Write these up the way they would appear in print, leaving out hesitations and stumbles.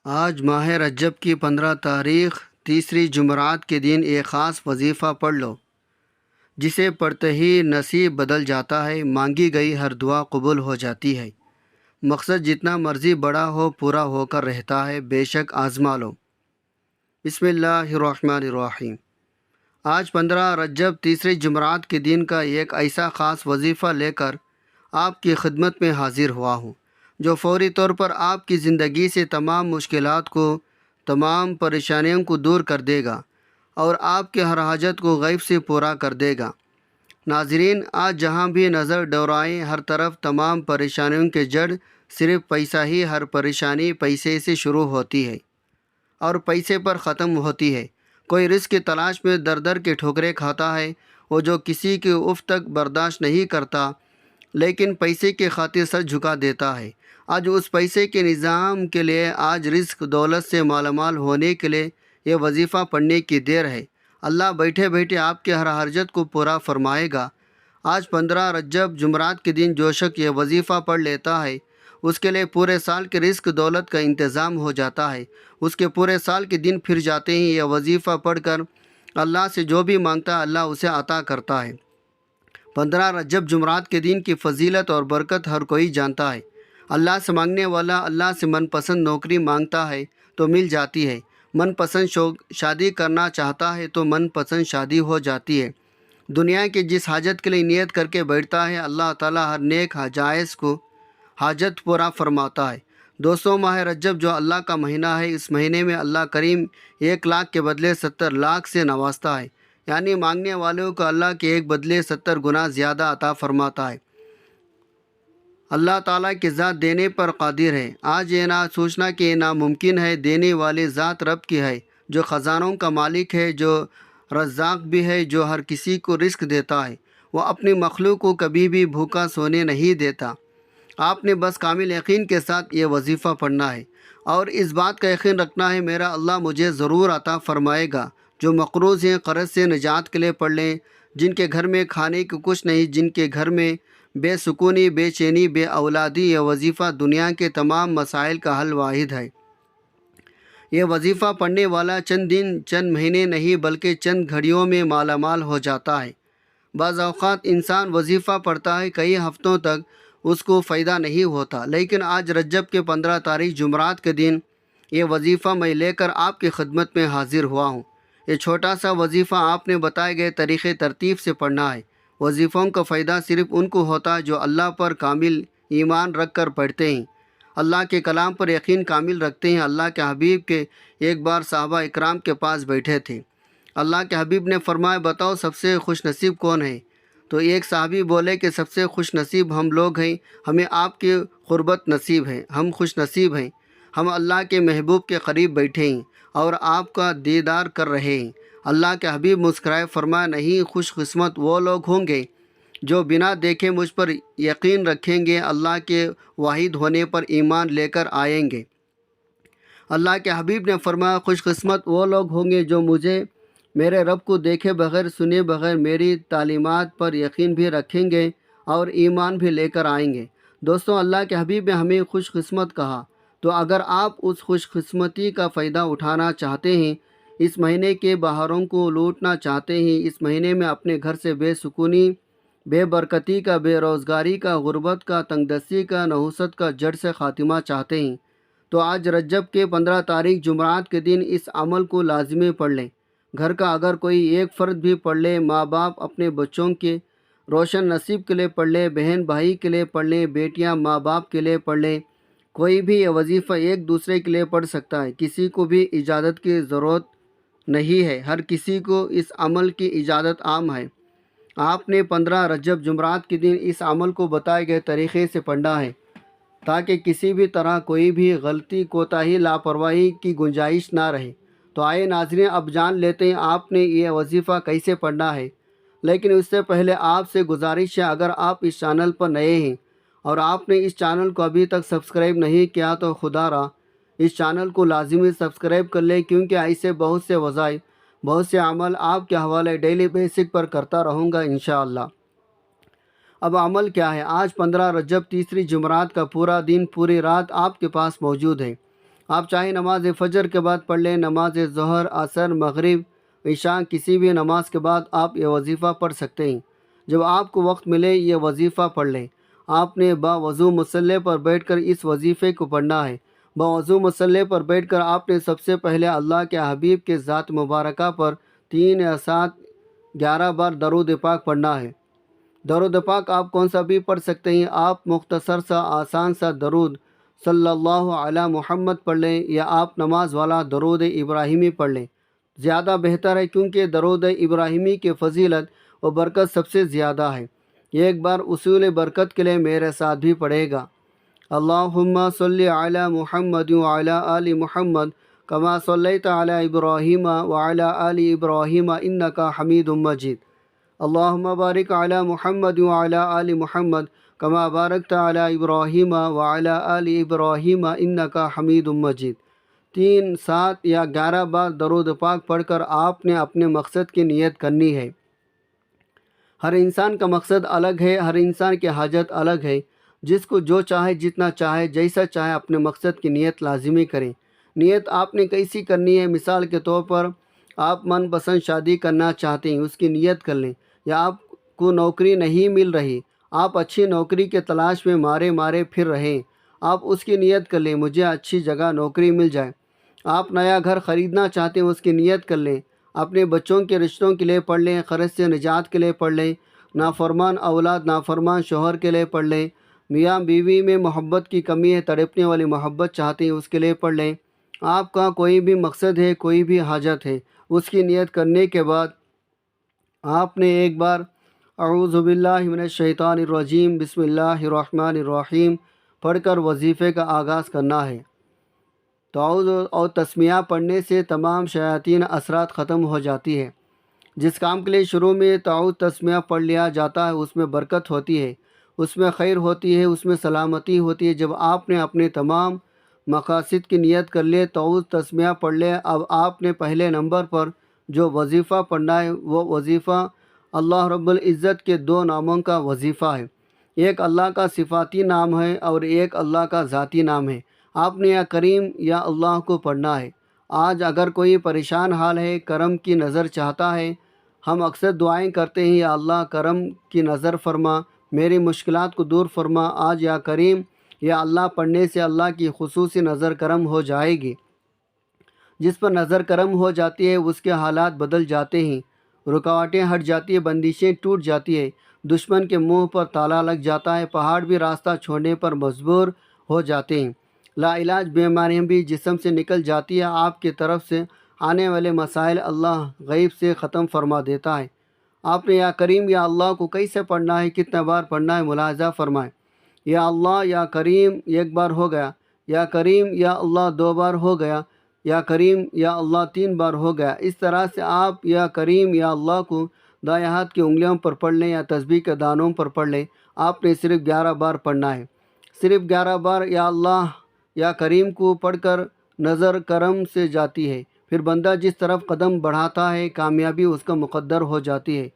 آج ماہ رجب کی 15 تاریخ تیسری جمعرات کے دن ایک خاص وظیفہ پڑھ لو، جسے پڑھتے ہی نصیب بدل جاتا ہے، مانگی گئی ہر دعا قبول ہو جاتی ہے۔ مقصد جتنا مرضی بڑا ہو پورا ہو کر رہتا ہے، بے شک آزما لو۔ بسم اللہ الرحمن الرحیم۔ آج 15 رجب تیسری جمعرات کے دن کا ایک ایسا خاص وظیفہ لے کر آپ کی خدمت میں حاضر ہوا ہوں، جو فوری طور پر آپ کی زندگی سے تمام مشکلات کو، تمام پریشانیوں کو دور کر دے گا اور آپ کے ہر حاجت کو غیب سے پورا کر دے گا۔ ناظرین، آج جہاں بھی نظر دوڑائیں، ہر طرف تمام پریشانیوں کے جڑ صرف پیسہ ہی۔ ہر پریشانی پیسے سے شروع ہوتی ہے اور پیسے پر ختم ہوتی ہے۔ کوئی رزق کی تلاش میں در در کے ٹھوکریں کھاتا ہے، وہ جو کسی کی اف تک برداشت نہیں کرتا، لیکن پیسے کی خاطر سر جھکا دیتا ہے۔ آج اس پیسے کے نظام کے لیے، آج رزق دولت سے مالا مال ہونے کے لیے یہ وظیفہ پڑھنے کی دیر ہے۔ اللہ بیٹھے بیٹھے آپ کے ہر حاجت کو پورا فرمائے گا۔ آج 15 رجب جمعرات کے دن جو شخص یہ وظیفہ پڑھ لیتا ہے، اس کے لیے پورے سال کے رزق دولت کا انتظام ہو جاتا ہے۔ اس کے پورے سال کے دن پھر جاتے ہیں۔ یہ وظیفہ پڑھ کر اللہ سے جو بھی مانگتا ہے، اللہ اسے عطا کرتا ہے۔ 15 رجب جمعرات کے دن کی فضیلت اور برکت ہر کوئی جانتا ہے۔ اللہ سے مانگنے والا اللہ سے من پسند نوکری مانگتا ہے تو مل جاتی ہے، من پسند شادی کرنا چاہتا ہے تو من پسند شادی ہو جاتی ہے۔ دنیا کی جس حاجت کے لیے نیت کر کے بیٹھتا ہے، اللہ تعالیٰ ہر نیک جائز کو حاجت پورا فرماتا ہے۔ دوستو، ماہ رجب جو اللہ کا مہینہ ہے، اس مہینے میں اللہ کریم 1 لاکھ کے بدلے 70 لاکھ سے نوازتا ہے، یعنی مانگنے والوں کو اللہ کے ایک بدلے 70 گنا زیادہ عطا فرماتا ہے۔ اللہ تعالیٰ کی ذات دینے پر قادر ہے۔ آج یہ نہ سوچنا کہ یہ ناممکن ہے، دینے والی ذات رب کی ہے، جو خزانوں کا مالک ہے، جو رزاق بھی ہے، جو ہر کسی کو رزق دیتا ہے۔ وہ اپنی مخلوق کو کبھی بھی بھوکا سونے نہیں دیتا۔ آپ نے بس کامل یقین کے ساتھ یہ وظیفہ پڑھنا ہے اور اس بات کا یقین رکھنا ہے، میرا اللہ مجھے ضرور عطا فرمائے گا۔ جو مقروض ہیں، قرض سے نجات کے لیے پڑھ لیں، جن کے گھر میں کھانے کو کچھ نہیں، جن کے گھر میں بے سکونی، بے چینی، بے اولادی، یہ وظیفہ دنیا کے تمام مسائل کا حل واحد ہے۔ یہ وظیفہ پڑھنے والا چند دن، چند مہینے نہیں بلکہ چند گھڑیوں میں مالا مال ہو جاتا ہے۔ بعض اوقات انسان وظیفہ پڑھتا ہے، کئی ہفتوں تک اس کو فائدہ نہیں ہوتا، لیکن آج رجب کے 15 تاریخ جمعرات کے دن یہ وظیفہ میں لے کر آپ کی خدمت میں حاضر ہوا ہوں۔ یہ چھوٹا سا وظیفہ آپ نے بتائے گئے طریقے ترتیب سے پڑھنا ہے۔ وظیفوں کا فائدہ صرف ان کو ہوتا ہے جو اللہ پر کامل ایمان رکھ کر پڑھتے ہیں، اللہ کے کلام پر یقین کامل رکھتے ہیں۔ اللہ کے حبیب کے ایک بار صحابہ اکرام کے پاس بیٹھے تھے۔ اللہ کے حبیب نے فرمایا، بتاؤ سب سے خوش نصیب کون ہے؟ تو ایک صحابی بولے کہ سب سے خوش نصیب ہم لوگ ہیں، ہمیں آپ کی قربت نصیب ہے، ہم خوش نصیب ہیں، ہم اللہ کے محبوب کے قریب بیٹھے ہیں اور آپ کا دیدار کر رہے ہیں۔ اللہ کے حبیب مسکرائے، فرمایا، نہیں، خوش قسمت وہ لوگ ہوں گے جو بنا دیکھے مجھ پر یقین رکھیں گے، اللہ کے واحد ہونے پر ایمان لے کر آئیں گے۔ اللہ کے حبیب نے فرمایا، خوش قسمت وہ لوگ ہوں گے جو مجھے، میرے رب کو دیکھے بغیر، سنے بغیر میری تعلیمات پر یقین بھی رکھیں گے اور ایمان بھی لے کر آئیں گے۔ دوستوں، اللہ کے حبیب نے ہمیں خوش قسمت کہا، تو اگر آپ اس خوش قسمتی کا فائدہ اٹھانا چاہتے ہیں، اس مہینے کے بہاروں کو لوٹنا چاہتے ہیں، اس مہینے میں اپنے گھر سے بے سکونی، بے برکتی کا، بے روزگاری کا، غربت کا، تنگ دستی کا، نحوست کا جڑ سے خاتمہ چاہتے ہیں، تو آج رجب کے 15 تاریخ جمعرات کے دن اس عمل کو لازمی پڑھ لیں۔ گھر کا اگر کوئی ایک فرد بھی پڑھ لے، ماں باپ اپنے بچوں کے روشن نصیب کے لیے پڑھ لے، بہن بھائی کے لیے پڑھ لیں، بیٹیاں ماں باپ کے لیے پڑھ لیں، کوئی بھی یہ وظیفہ ایک دوسرے کے لیے پڑھ سکتا ہے۔ کسی کو بھی اجازت کی ضرورت نہیں ہے، ہر کسی کو اس عمل کی اجازت عام ہے۔ آپ نے 15 رجب جمعرات کے دن اس عمل کو بتائے گئے طریقے سے پڑھنا ہے تاکہ کسی بھی طرح کوئی بھی غلطی، کوتاہی، لاپرواہی کی گنجائش نہ رہے۔ تو آئے ناظرین، اب جان لیتے ہیں آپ نے یہ وظیفہ کیسے پڑھنا ہے۔ لیکن اس سے پہلے آپ سے گزارش ہے، اگر آپ اس چینل پر نئے ہیں اور آپ نے اس چینل کو ابھی تک سبسکرائب نہیں کیا تو خدا را اس چینل کو لازمی سبسکرائب کر لیں، کیونکہ ایسے بہت سے وظائف، بہت سے عمل آپ کے حوالے ڈیلی بیسک پر کرتا رہوں گا انشاءاللہ۔ اب عمل کیا ہے؟ آج 15 رجب تیسری جمعرات کا پورا دن، پوری رات آپ کے پاس موجود ہے۔ آپ چاہے نماز فجر کے بعد پڑھ لیں، نماز ظہر، عصر، مغرب، عشاء، کسی بھی نماز کے بعد آپ یہ وظیفہ پڑھ سکتے ہیں۔ جب آپ کو وقت ملے یہ وظیفہ پڑھ لیں۔ آپ نے باوضو مصلی پر بیٹھ کر اس وظیفے کو پڑھنا ہے۔ باوضو مصلی پر بیٹھ کر آپ نے سب سے پہلے اللہ کے حبیب کے ذات مبارکہ پر 3 یا 7 11 بار درود پاک پڑھنا ہے۔ درود پاک آپ کون سا بھی پڑھ سکتے ہیں۔ آپ مختصر سا آسان سا درود صلی اللہ علی محمد پڑھ لیں، یا آپ نماز والا درود ابراہیمی پڑھ لیں، زیادہ بہتر ہے، کیونکہ درود ابراہیمی کی فضیلت و برکت سب سے زیادہ ہے۔ ایک بار اصول برکت کے لیے میرے ساتھ بھی پڑھے گا۔ اللہم صلی علی محمد وعلی آل محمد کما صلیت علی ابراہیم وعلی آل ابراہیم انک حمید مجید۔ اللہم بارک علی محمد وعلی آل محمد کما بارکت علی ابراہیم وعلی آل ابراہیم انک حمید مجید۔ 3، 7 یا 11 بار درود پاک پڑھ کر آپ نے اپنے مقصد کی نیت کرنی ہے۔ ہر انسان کا مقصد الگ ہے، ہر انسان کی حاجت الگ ہے۔ جس کو جو چاہے، جتنا چاہے، جیسا چاہے اپنے مقصد کی نیت لازمی کریں۔ نیت آپ نے کیسی کرنی ہے؟ مثال کے طور پر آپ من پسند شادی کرنا چاہتے ہیں، اس کی نیت کر لیں۔ یا آپ کو نوکری نہیں مل رہی، آپ اچھی نوکری کے تلاش میں مارے پھر رہے، آپ اس کی نیت کر لیں مجھے اچھی جگہ نوکری مل جائے۔ آپ نیا گھر خریدنا چاہتے ہیں، اس کی نیت کر لیں۔ اپنے بچوں کے رشتوں کے لیے پڑھ لیں، قرض سے نجات کے لیے پڑھ لیں، نافرمان اولاد، نافرمان شوہر کے لیے پڑھ لیں، میاں بیوی میں محبت کی کمی ہے، تڑپنے والی محبت چاہتے ہیں، اس کے لیے پڑھ لیں۔ آپ کا کوئی بھی مقصد ہے، کوئی بھی حاجت ہے، اس کی نیت کرنے کے بعد آپ نے ایک بار اعوذ باللہ من الشیطان الرجیم بسم اللہ الرحمن الرحیم پڑھ کر وظیفے کا آغاز کرنا ہے۔ تعوذ اور تسمیہ پڑھنے سے تمام شیاطین اثرات ختم ہو جاتی ہے۔ جس کام کے لیے شروع میں تعوذ تسمیہ پڑھ لیا جاتا ہے اس میں برکت ہوتی ہے، اس میں خیر ہوتی ہے، اس میں سلامتی ہوتی ہے۔ جب آپ نے اپنے تمام مقاصد کی نیت کر لے، تعوذ تسمیہ پڑھ لے، اب آپ نے پہلے نمبر پر جو وظیفہ پڑھنا ہے وہ وظیفہ اللہ رب العزت کے 2 ناموں کا وظیفہ ہے۔ ایک اللہ کا صفاتی نام ہے اور ایک اللہ کا ذاتی نام ہے۔ آپ نے یا کریم یا اللہ کو پڑھنا ہے۔ آج اگر کوئی پریشان حال ہے، کرم کی نظر چاہتا ہے، ہم اکثر دعائیں کرتے ہیں، یا اللہ کرم کی نظر فرما، میری مشکلات کو دور فرما۔ آج یا کریم یا اللہ پڑھنے سے اللہ کی خصوصی نظر کرم ہو جائے گی۔ جس پر نظر کرم ہو جاتی ہے اس کے حالات بدل جاتے ہیں، رکاوٹیں ہٹ جاتی ہیں، بندشیں ٹوٹ جاتی ہیں، دشمن کے منہ پر تالا لگ جاتا ہے، پہاڑ بھی راستہ چھوڑنے پر مجبور ہو جاتے ہیں، لا علاج بیماریاں بھی جسم سے نکل جاتی ہیں۔ آپ کی طرف سے آنے والے مسائل اللہ غیب سے ختم فرما دیتا ہے۔ آپ نے یا کریم یا اللہ کو کیسے پڑھنا ہے، کتنے بار پڑھنا ہے، ملاحظہ فرمائیں۔ یا اللہ یا کریم 1 بار ہو گیا، یا کریم یا اللہ 2 بار ہو گیا، یا کریم یا اللہ 3 بار ہو گیا۔ اس طرح سے آپ یا کریم یا اللہ کو دائیں ہاتھ کی انگلیوں پر پڑھ لیں یا تسبیح کے دانوں پر پڑھ لیں۔ آپ نے صرف 11 بار پڑھنا ہے۔ صرف 11 بار یا اللہ یا کریم کو پڑھ کر نظر کرم سے جاتی ہے، پھر بندہ جس طرف قدم بڑھاتا ہے کامیابی اس کا مقدر ہو جاتی ہے،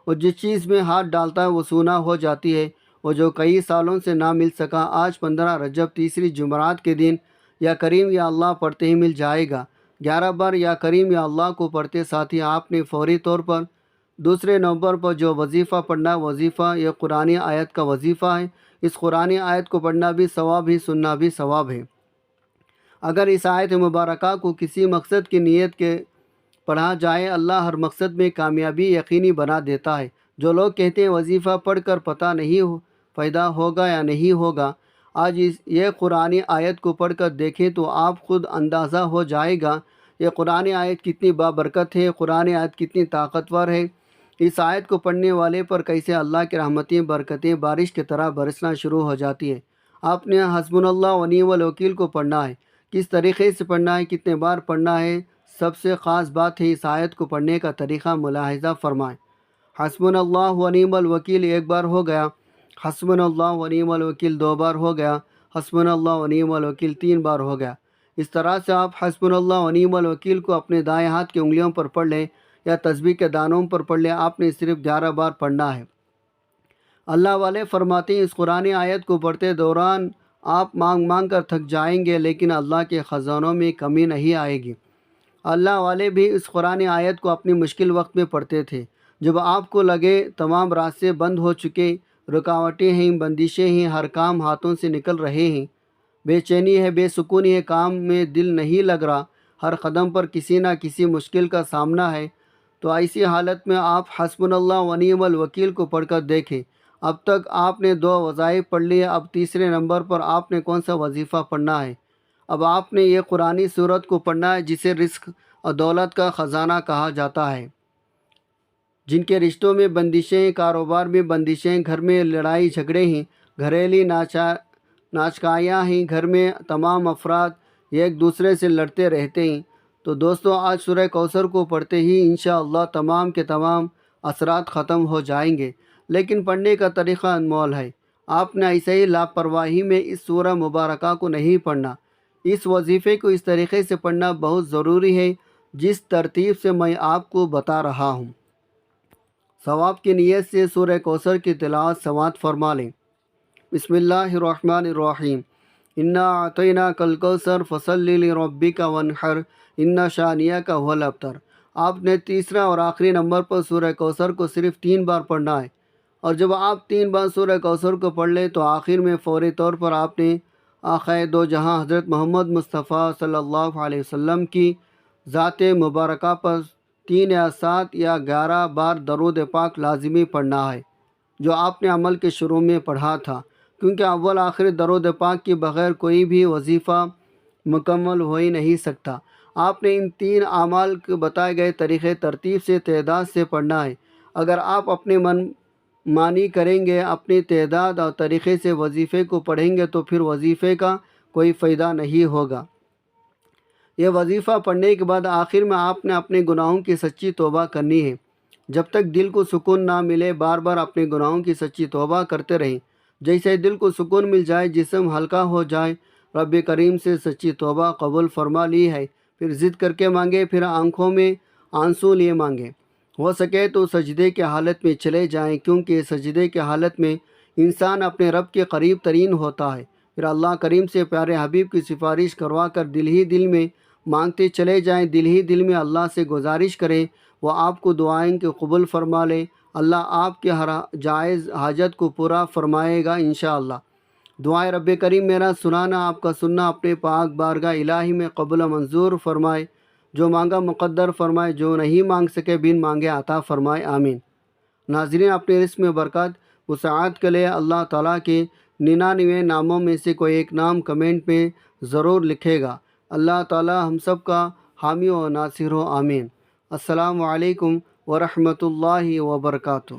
اور جس چیز میں ہاتھ ڈالتا ہے وہ سونا ہو جاتی ہے، اور جو کئی سالوں سے نہ مل سکا آج 15 رجب تیسری جمعرات کے دن یا کریم یا اللہ پڑھتے ہی مل جائے گا۔ 11 بار یا کریم یا اللہ کو پڑھتے ساتھ ہی آپ نے فوری طور پر دوسرے نمبر پر جو وظیفہ پڑھنا وظیفہ یہ قرآن آیت کا وظیفہ ہے۔ اس قرآن آیت کو پڑھنا بھی ثواب ہے، سننا بھی ثواب ہے۔ اگر اس آیت مبارکہ کو کسی مقصد کی نیت کے پڑھا جائے، اللہ ہر مقصد میں کامیابی یقینی بنا دیتا ہے۔ جو لوگ کہتے ہیں وظیفہ پڑھ کر پتہ نہیں پیدا ہوگا یا نہیں ہوگا، آج یہ قرآن آیت کو پڑھ کر دیکھیں تو آپ خود اندازہ ہو جائے گا یہ قرآن آیت کتنی بابرکت ہے، قرآن آیت کتنی طاقتور ہے۔ اس آیت کو پڑھنے والے پر کیسے اللہ کی رحمتیں برکتیں بارش کی طرح برسنا شروع ہو جاتی ہے۔ آپ نے حسبنا اللہ و نعم الوکیل کو پڑھنا ہے، کس طریقے سے پڑھنا ہے، کتنے بار پڑھنا ہے، سب سے خاص بات ہے اس آیت کو پڑھنے کا طریقہ ملاحظہ فرمائیں۔ حسبنا اللہ و نعم الوکیل 1 بار ہو گیا، حسبنا اللہ و نعم الوکیل 2 بار ہو گیا، حسبنا اللہ و نعم الوکیل 3 بار ہو گیا۔ اس طرح سے آپ حسبنا اللہ و نعم الوکیل کو اپنے دائیں ہاتھ کی انگلیوں پر پڑھ لیں یا تسبیح کے دانوں پر پڑھ لیں۔ آپ نے صرف 11 بار پڑھنا ہے۔ اللہ والے فرماتے ہیں اس قرآن آیت کو پڑھتے دوران آپ مانگ مانگ کر تھک جائیں گے لیکن اللہ کے خزانوں میں کمی نہیں آئے گی۔ اللہ والے بھی اس قرآن آیت کو اپنی مشکل وقت میں پڑھتے تھے، جب آپ کو لگے تمام راستے بند ہو چکے، رکاوٹیں ہیں، بندشیں ہیں، ہر کام ہاتھوں سے نکل رہے ہیں، بے چینی ہے، بے سکونی ہے، کام میں دل نہیں لگ رہا، ہر قدم پر کسی نہ کسی مشکل کا سامنا ہے، تو ایسی حالت میں آپ حسبنا اللہ و نعم الوکیل کو پڑھ کر دیکھیں۔ اب تک آپ نے 2 وظائف پڑھ لیے، اب تیسرے نمبر پر آپ نے کون سا وظیفہ پڑھنا ہے؟ اب آپ نے یہ قرآنی صورت کو پڑھنا ہے جسے رزق اور دولت کا خزانہ کہا جاتا ہے۔ جن کے رشتوں میں بندشیں، کاروبار میں بندشیں، گھر میں لڑائی جھگڑے ہیں، گھریلو ناچکائیاں ہیں، گھر میں تمام افراد ایک دوسرے سے لڑتے رہتے ہیں، تو دوستو آج سورہ کوثر کو پڑھتے ہی انشاءاللہ تمام کے تمام اثرات ختم ہو جائیں گے۔ لیکن پڑھنے کا طریقہ انمول ہے، آپ نے ایسے ہی لاپرواہی میں اس سورہ مبارکہ کو نہیں پڑھنا۔ اس وظیفے کو اس طریقے سے پڑھنا بہت ضروری ہے جس ترتیب سے میں آپ کو بتا رہا ہوں۔ ثواب کی نیت سے سورہ کوثر کی تلاوت سماعت فرما لیں۔ بسم اللہ الرحمن الرحیم۔ انا اعطیناک الکوثر فصلی لربک وانحر ان شانئک هو الابتر۔ آپ نے تیسرا اور آخری نمبر پر سورہ کوثر کو صرف 3 بار پڑھنا ہے، اور جب آپ 3 بار سورہ کوثر کو پڑھ لیں تو آخر میں فوری طور پر آپ نے آقائے دو جہاں حضرت محمد مصطفیٰ صلی اللہ علیہ وسلم کی ذات مبارکہ پر 3 یا 7 یا 11 بار درود پاک لازمی پڑھنا ہے، جو آپ نے عمل کے شروع میں پڑھا تھا، کیونکہ اول آخر درود پاک کے بغیر کوئی بھی وظیفہ مکمل ہو ہی نہیں سکتا۔ آپ نے ان 3 اعمال کے بتائے گئے طریقے ترتیب سے تعداد سے پڑھنا ہے۔ اگر آپ اپنے من مانی کریں گے، اپنی تعداد اور طریقے سے وظیفے کو پڑھیں گے تو پھر وظیفے کا کوئی فائدہ نہیں ہوگا۔ یہ وظیفہ پڑھنے کے بعد آخر میں آپ نے اپنے گناہوں کی سچی توبہ کرنی ہے۔ جب تک دل کو سکون نہ ملے بار بار اپنے گناہوں کی سچی توبہ کرتے رہیں۔ جیسے دل کو سکون مل جائے، جسم ہلکا ہو جائے، رب کریم سے سچی توبہ قبول فرما لی ہے، پھر ضد کر کے مانگے، پھر آنکھوں میں آنسو لیے مانگے، ہو سکے تو سجدے کی حالت میں چلے جائیں، کیونکہ سجدے کی حالت میں انسان اپنے رب کے قریب ترین ہوتا ہے۔ پھر اللہ کریم سے پیارے حبیب کی سفارش کروا کر دل ہی دل میں مانگتے چلے جائیں، دل ہی دل میں اللہ سے گزارش کریں، وہ آپ کو دعائیں کے قبول فرما لے، اللہ آپ کے ہر جائز حاجت کو پورا فرمائے گا انشاءاللہ۔ دعائے رب کریم میرا سنانا، آپ کا سننا اپنے پاک بارگاہ الہی میں قبول منظور فرمائے، جو مانگا مقدر فرمائے، جو نہیں مانگ سکے بن مانگے عطا فرمائے، آمین۔ ناظرین، اپنے رزق میں برکت وسعت کے لیے اللہ تعالیٰ کے 99 ناموں میں سے کوئی ایک نام کمنٹ میں ضرور لکھے گا۔ اللہ تعالیٰ ہم سب کا حامی و ناصر ہو، آمین۔ السلام علیکم ورحمۃ اللہ وبرکاتہ۔